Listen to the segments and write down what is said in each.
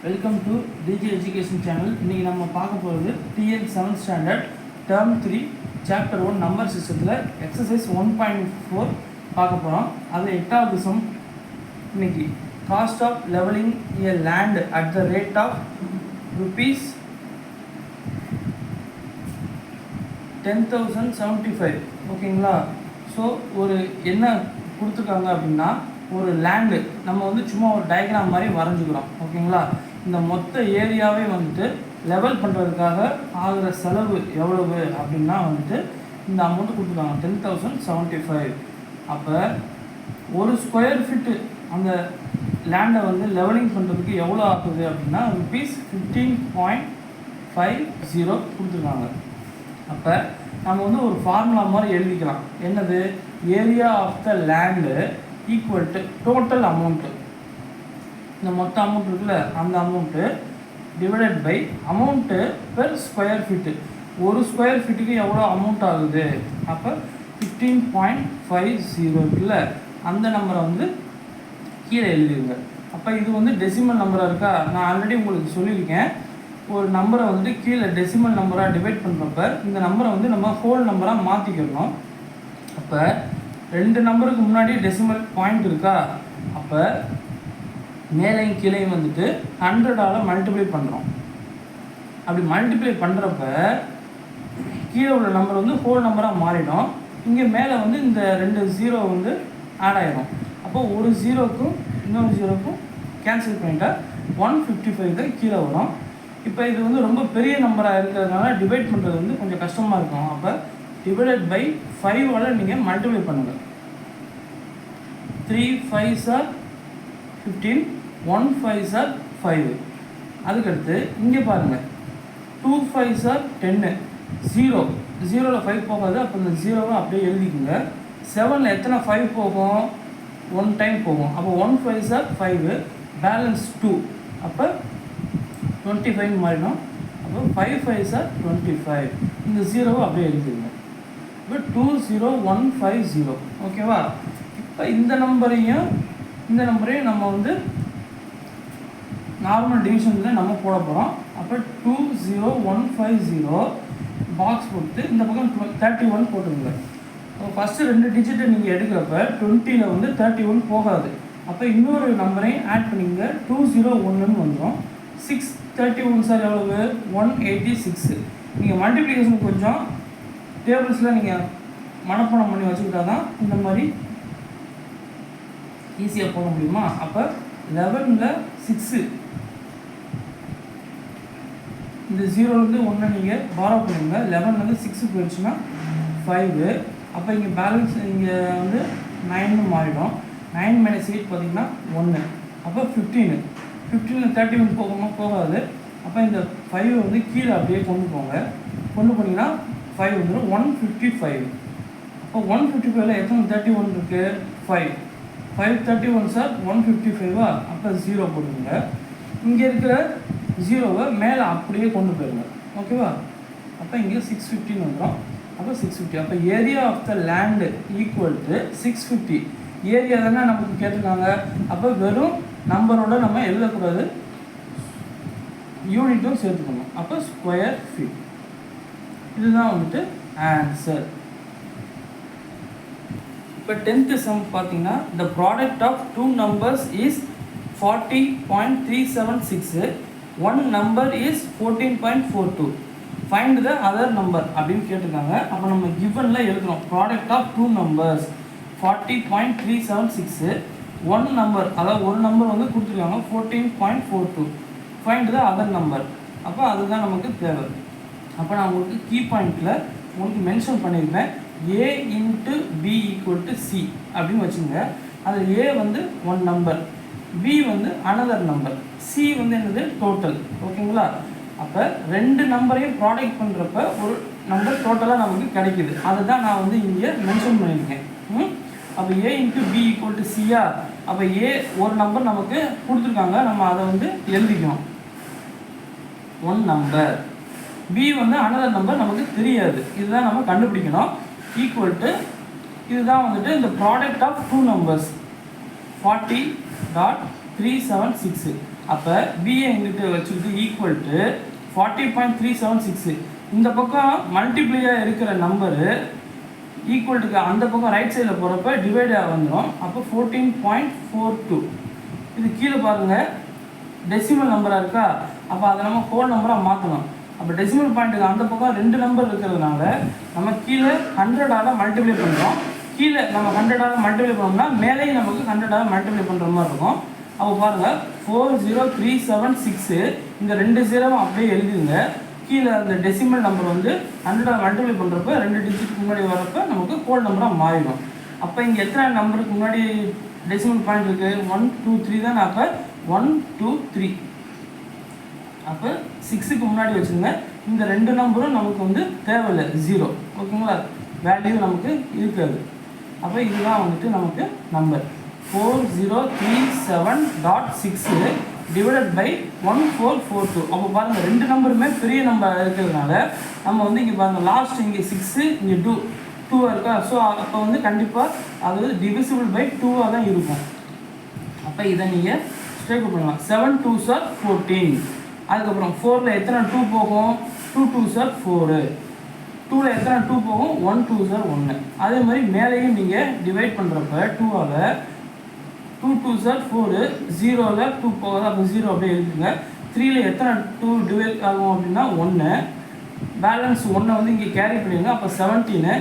Welcome to Digi education channel. இன்றைக்கி நம்ம பார்க்க போகிறது TN 7th standard term 3 chapter 1 number சிஸ்டத்தில் எக்ஸசைஸ் 1.4 பார்க்க போகிறோம். அதில் 8வது சம் இன்னைக்கு cost of levelling a land at the rate of rupees 10,075. ஓகேங்களா? ஸோ ஒரு என்ன கொடுத்துருக்காங்க அப்படின்னா, ஒரு லேண்டு நம்ம வந்து சும்மா ஒரு டயக்ராம் மாதிரி வரைஞ்சிக்கிறோம். ஓகேங்களா? இந்த மொத்த ஏரியாவே வந்துட்டு லெவல் பண்ணுறதுக்காக ஆகிற செலவு எவ்வளவு அப்படின்னா வந்துட்டு இந்த அமௌண்ட்டு கொடுத்துருக்காங்க 10,075. அப்போ ஒரு ஸ்கொயர் ஃபீட்டு அந்த லேண்டை வந்து லெவலிங் பண்ணுறதுக்கு எவ்வளோ ஆகுது அப்படின்னா ₹15.50 கொடுத்துருக்காங்க. அப்போ நம்ம வந்து ஒரு ஃபார்முலா மாதிரி எழுதிக்கலாம். என்னது? Area of the land equal to total amount, இந்த மொத்த அமௌண்ட் இருக்குல்ல அந்த amount divided by amount per square feet. ஒரு ஸ்கொயர் ஃபீட்டுக்கு எவ்வளோ அமௌண்ட் ஆகுது? அப்போ 15.50 இருக்குல்ல, அந்த நம்பரை வந்து கீழே எழுதிடுங்க. அப்போ இது வந்து டெசிமல் நம்பராக இருக்கா? நான் ஆல்ரெடி உங்களுக்கு சொல்லியிருக்கேன். ஒரு நம்பரை வந்து கீழே டெசிமல் நம்பராக டிவைட் பண்ணுறப்ப இந்த நம்பரை வந்து நம்ம ஹோல் நம்பராக மாற்றிக்கிறணும். அப்போ ரெண்டு நம்பருக்கு முன்னாடி டெசிமல் பாயிண்ட் இருக்கா? அப்போ மேலையும் கீழையும் வந்துட்டு 100ஆல் மல்டிப்ளை பண்ணுறோம். அப்படி மல்டிப்ளை பண்ணுறப்ப கீழே உள்ள நம்பர் வந்து ஹோல் நம்பராக மாறிடும். இங்கே மேலே வந்து இந்த ரெண்டு ஜீரோ வந்து ஆட் ஆகிடும். அப்போ ஒரு ஜீரோக்கும் இன்னொரு ஜீரோக்கும் கேன்சல் பண்ணிட்டா 155 தான் கீழே வரும். இப்போ இது வந்து ரொம்ப பெரிய நம்பராக இருக்கிறதுனால டிவைட் பண்ணுறது வந்து கொஞ்சம் கஷ்டமாக இருக்கும். அப்போ டிவைடட் பை 5ஆல் நீங்கள் மல்டிப்ளை பண்ணுங்கள். 3 5s are 15, 1 5s are 5. அதுக்கடுத்து இங்கே பாருங்கள், 2 5s are 10. 0ல் 5 போகாது. அப்போ இந்த 0வை அப்படியே எழுதிக்குங்க. 7ல் எத்தனை 5 போகும்? 1 டைம் போகும். அப்போ 1 5s are 5, பேலன்ஸ் 2. அப்போ 25 மாறிடும். அப்போ 5 5s are 25. இந்த 0வை அப்படியே எழுதிடுங்க. இப்போ 20150. ஓகேவா? இப்போ இந்த நம்பரையும் நம்ம வந்து நார்மல் டிவிஷனில் நம்ம போட போகிறோம். அப்போ 20150 பாக்ஸ் போட்டு இந்த பக்கம் 31 போட்டுருங்க. அப்போ ஃபஸ்ட்டு 2 டிஜிட்டை நீங்கள் எடுக்கிறப்ப 20ல் வந்து 31 போகாது. அப்போ இன்னொரு நம்பரையும் ஆட் பண்ணிங்க, 201 வந்துடும். 6 31 சார் எவ்வளவு? 186. நீங்கள் மல்டிப்ளிகேஷன் கொஞ்சம் டேபிள்ஸில் நீங்கள் மனப்பாடம் பண்ணி வச்சுக்கிட்டா தான் இந்த மாதிரி ஈஸியாக போக முடியுமா? அப்போ 11ல் 6, இந்த 0லேருந்து 1 நீங்கள் பாரோ பண்ணுங்க. 11லேருந்து 6 போயிடுச்சுன்னா 5. அப்போ இங்கே பேலன்ஸ் இங்கே வந்து 9 மாறிடும். 9 - 8 பார்த்தீங்கன்னா 1. அப்போ 15. 15ல் 31 போகாது. அப்போ இந்த 5 வந்து கீழே அப்படியே கொண்டு போனீங்கன்னா 5 வந்துடும். 155. அப்போ 155ல் எத்தனை 31 இருக்குது? 5 31 சார் 155. அப்போ 0 போட்டுருங்க. இங்கே இருக்கிற 0வை மேலே அப்படியே கொண்டு போயிருங்க. ஓகேவா? அப்போ இங்கே 615 வந்துடும். அப்போ 650. அப்போ area of the land equal to 650. Area தானே நமக்கு கேட்டிருக்காங்க. அப்போ வெறும் நம்பரோட நம்ம எழுதக்கூடாது, யூனிட்டும் சேர்த்துக்கணும். அப்போ ஸ்கொயர் ஃபீட். இதுதான் வந்துட்டு ஆன்சர். இப்போ 10th சம் பார்த்தீங்கன்னா, the product of two numbers is 40.376. one number is 14.42. find the other number அப்படின்னு கேட்டிருக்காங்க. அப்போ நம்ம கிவனில் எழுதுகிறோம் product of two numbers 40.376. One number, அதாவது ஒரு நம்பர் வந்து கொடுத்துருக்காங்க 14.42. Find the other number. அப்போ அதுதான் நமக்கு தேவை. அப்போ நான் உங்களுக்கு கீ பாயிண்டில் உங்களுக்கு மென்ஷன் பண்ணியிருக்கேன். A into B equal to C அப்படின்னு வச்சுங்க. அது A வந்து ஒன் நம்பர், B வந்து அனதர் நம்பர், C வந்து என்னது? டோட்டல். ஓகேங்களா? அப்போ ரெண்டு நம்பரையும் ப்ராடக்ட் பண்ணுறப்ப ஒரு நம்பர் டோட்டலாக நமக்கு கிடைக்குது. அதுதான் நான் வந்து இங்கே மென்ஷன் பண்ணியிருக்கேன். அப்போ A into B equal to C. அப்போ A ஒரு நம்பர் நமக்கு கொடுத்துருக்காங்க, நம்ம அதை வந்து எழுதிக்கணும் ஒன் நம்பர். B வந்து அனதர் நம்பர் நமக்கு தெரியாது, இதுதான் நம்ம கண்டுபிடிக்கணும். ஈக்குவல் டு இதுதான் வந்துட்டு இந்த ப்ராடக்ட் ஆஃப் டூ நம்பர்ஸ் 40.376. அப்போ பிஏ எங்கிட்ட வச்சுக்கிட்டு ஈக்குவல் டு 40.376. இந்த பக்கம் மல்டிப்ளையாக இருக்கிற நம்பரு ஈக்குவல் டு அந்த பக்கம் ரைட் சைடில் போகிறப்ப டிவைடாக வந்துடும். அப்போ 14.42. இது கீழே பாருங்கள் டெசிமல் நம்பராக இருக்கா, அப்போ அதை நம்ம ஹோல் நம்பராக மாற்றணும். அப்போ டெசிமல் பாயிண்ட்டுக்கு அந்த பக்கம் 2 நம்பர் இருக்கிறதுனால நம்ம கீழே 100ஆல் மல்டிப்ளை பண்ணுறோம். கீழே நம்ம 100ஆல் மல்டிப்ளை பண்ணோம்னா மேலேயும் நமக்கு 100ஆல் மல்டிப்ளை பண்ணுற மாதிரி இருக்கும். அப்போ பாருங்கள் 40376 இந்த 2 0 அப்படியே எழுதிங்க. கீழே அந்த டெசிமல் நம்பர் வந்து 100ஆல் மல்டிப்ளை பண்ணுறப்ப 2 டிஜிட்டுக்கு முன்னாடி வரப்போ நமக்கு ஹோல் நம்பராக மாறிடும். அப்போ இங்கே எத்தனை நம்பருக்கு முன்னாடி டெசிமல் பாயிண்ட் இருக்குது? 1 2 3 தான். அப்போ 1 2 3. அப்போ 6க்கு முன்னாடி வச்சுருங்க. இந்த 2 நம்பரும் நமக்கு வந்து தேவையில்லை, 0. ஓகேங்களா, வேல்யூ நமக்கு இருக்காது. அப்போ இதுதான் வந்துட்டு நமக்கு நம்பர் 4037.6 டிவைடட் பை 1442. அப்போ பாருங்கள் 2 நம்பருமே பெரிய நம்பர் இருக்கிறதுனால நம்ம வந்து இங்கே பாருங்கள் லாஸ்ட் இங்கே 6 இங்கே 2 இருக்கா. ஸோ அப்போ வந்து கண்டிப்பாக அது டிவிசிபிள் பை 2ஆக தான் இருக்கும். அப்போ இதை நீங்கள் ஸ்ட்ரைக் பண்ணலாம். 7 2s are 14. அதுக்கப்புறம் 4ல் எத்தனை 2 போகும்? 2 2s are 4. 2ல் எத்தனை 2 போகும்? 1 2s are 1. அதே மாதிரி மேலேயும் நீங்கள் டிவைட் பண்ணுறப்ப 2ஆல் 2 2s are 4, 0ல் 2 போகாது. அப்போ 0 அப்படியே இருக்குங்க. 3ல் எத்தனை 2 டிவைட் ஆகும் அப்படின்னா 1. பேலன்ஸ் 1 வந்து இங்கே கேரி பண்ணிடுங்க. அப்போ 17.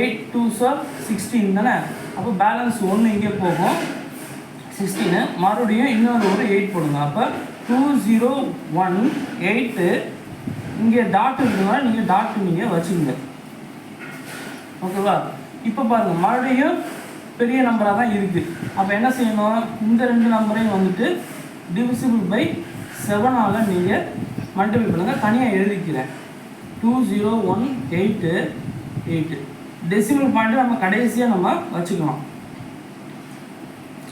8 2s are 16 தானே. அப்போ பேலன்ஸ் 1 இங்கே போகும் 16. மறுபடியும் இன்னொரு ஒரு 8 போடுங்க. அப்போ 2018 இங்கே டாட் இருக்கிறதுனால நீங்கள் டாட் நீங்கள் வச்சுக்கோங்க. ஓகேவா, இப்போ பாருங்கள் மறுபடியும் பெரிய நம்பராக தான் இருக்குது. அப்போ என்ன செய்யணும்? இந்த 2 நம்பரையும் வந்துட்டு டிவிசிபிள் பை 7ஆல் நீங்கள் மல்டிபிள் பண்ணுங்கள். தனியாக எழுதிக்கிறேன். 2018 டெசிமல் பாயிண்ட்டு நம்ம கடைசியாக நம்ம வச்சுக்கலாம்.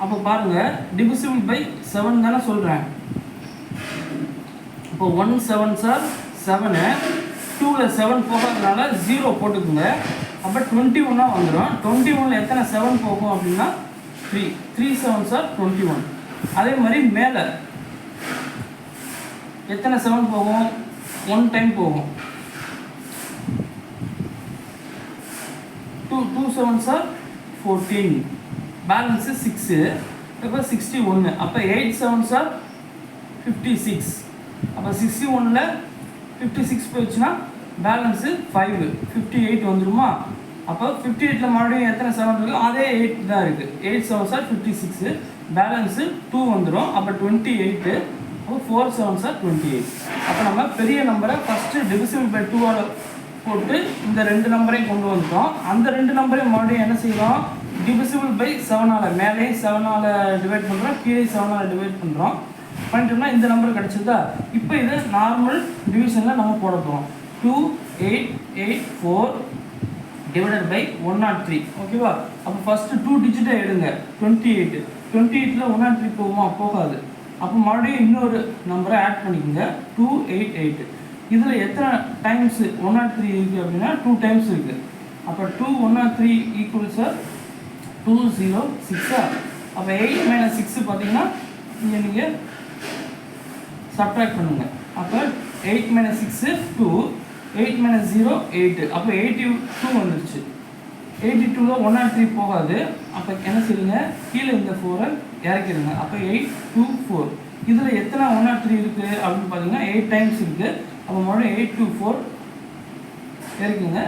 அப்போ பாருங்கள் டிவிசிபிள் பை 7 தானே சொல்கிறேன். இப்போ 1 7s are 7. 2ல் 7 போகிறதுனால 0 போட்டுக்குங்க. அப்போ 21 வந்துடும். 21ல் எத்தனை 7 போகும் அப்படின்னா 3. 3 7s are 21. அதே மாதிரி மேலே எத்தனை 7 போகும்? 1 டைம் போகும். 2 7s are 14. பேலன்ஸு 6. இப்போ 61. அப்போ 8 7s are 56. அப்போ 61ல் 56 போயிடுச்சுன்னா பேலன்ஸு 5 58 வந்துடுமா. அப்போ 58ல் மறுபடியும் எத்தனை 7 இருக்குது? அதே 8 தான் இருக்குது. 8 7s are 56. பேலன்ஸு 2 வந்துடும். அப்போ 28. அப்போ 4 7s are 28. அப்போ நம்ம பெரிய நம்பரை ஃபஸ்ட்டு டிவிசிபிள் பை 2ஆல் போட்டு இந்த 2 நம்பரையும் கொண்டு வந்துட்டோம். அந்த 2 நம்பரையும் மறுபடியும் என்ன செய்யலாம்? டிவிசிபிள் பை 7ஆல் மேலே 7ஆல் டிவைட் பண்ணுறோம், கீழே 7ஆல் டிவைட் பண்ணுறோம். பண்ணிட்டோம்னா இந்த நம்பர் கிடச்சிருதா. இப்போ இது நார்மல் டிவிஷனில் நம்ம போட போகிறோம். 2884 டிவைடட் பை 103. ஓகேவா, அப்போ ஃபஸ்ட்டு 2 டிஜிட்டை எடுங்க. 28. 28ல் 103 போகுமா? போகாது. அப்போ மறுபடியும் இன்னொரு நம்பரை ஆட் பண்ணிக்கோங்க. 288. இதில் எத்தனை டைம்ஸ் 103 இருக்குது அப்படின்னா 2 டைம்ஸ் இருக்குது. அப்போ 2 103 ஈக்குவல்ஸ் 206. அப்போ 8 - 6 பார்த்தீங்கன்னா இங்கே நீங்கள் சப்ட்ராக்ட் பண்ணுங்கள். அப்போ 8 - 6 2. 8 - 0 8. அப்போ 82 வந்துருச்சு. 82ல் 103 போகாது. அப்போ என்ன செய்யுங்க? கீழே இந்த 4 இறக்கிடுங்க. அப்போ 824. இதில் எத்தனை 103 இருக்குது அப்படின்னு பார்த்தீங்கன்னா 8 டைம்ஸ் இருக்குது. அப்போ மறுபடியும் 824 இறக்குங்க.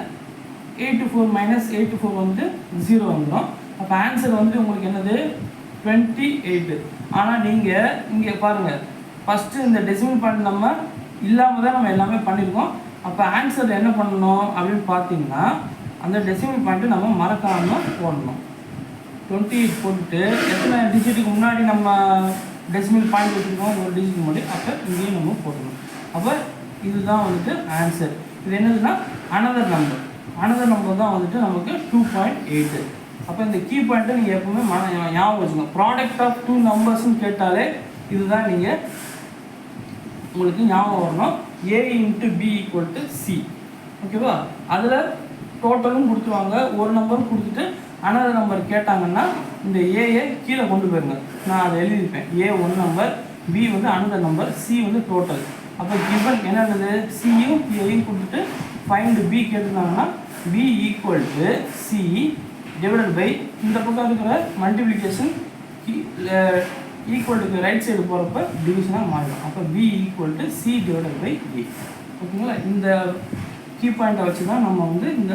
824 - 824 வந்து 0 வந்துடும். அப்போ ஆன்சர் வந்து உங்களுக்கு என்னது? 28. ஆனால் நீங்கள் இங்கே பாருங்கள் ஃபஸ்ட்டு இந்த டெசிமல் பாயிண்ட் நம்ம இல்லாமல் தான் நம்ம எல்லாமே பண்ணியிருக்கோம். அப்போ ஆன்சர் என்ன பண்ணணும் அப்படின்னு பார்த்தீங்கன்னா அந்த டெசிமல் பாயிண்ட்டு நம்ம மறக்காமல் போடணும். 28 போட்டுட்டு எத்தனை டிஜிட்டுக்கு முன்னாடி நம்ம டெசிமல் பாயிண்ட் வச்சுருக்கோம்? ஒரு டிஜிட் முன்னாடி. அப்போ இங்கேயும் நம்ம போடணும். அப்போ இதுதான் வந்துட்டு ஆன்சர். இது என்னதுன்னா அனதர் நம்பர் தான் வந்துட்டு நமக்கு 2.8. அப்போ இந்த கீ பாயிண்ட்டை நீங்கள் எப்பவுமே ஞாபகம் வச்சுக்கோங்க. ப்ராடக்ட் ஆஃப் 2 நம்பர்ஸ்ன்னு கேட்டாலே இதுதான் நீங்கள் உங்களுக்கு ஞாபகம் வரணும். A × B = C. ஓகேவா, அதில் டோட்டலும் கொடுத்துருவாங்க. ஒரு நம்பரும் கொடுத்துட்டு அனதர் நம்பர் கேட்டாங்கன்னா இந்த ஏயை கீழே கொண்டு போயிருங்க. நான் அதை எழுதியிருப்பேன். A 1 நம்பர், பி வந்து அனதர் நம்பர், சி வந்து டோட்டல். அப்போ கிவன் என்னது, சியும் ஏயும் கொடுத்துட்டு ஃபைண்ட் பி கேட்டிருந்தாங்கன்னா B equal to C divided by இந்த பக்கம் இருக்கிற multiplication equal to right side போகிறப்ப டிவிஷனாக மாறிடும். அப்போ B equal to C divided by D. ஓகேங்களா? இந்த கீ பாயிண்ட்டை வச்சு தான் நம்ம வந்து இந்த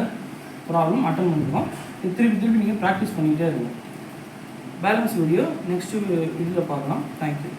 ப்ராப்ளம் அட்டன் பண்ணிருக்கோம். இது திருப்பி நீங்கள் ப்ராக்டிஸ் பண்ணிக்கிட்டே இருக்கணும். பேலன்ஸ் வீடியோ நெக்ஸ்ட்டு இதில் பார்க்கலாம். தேங்க்யூ.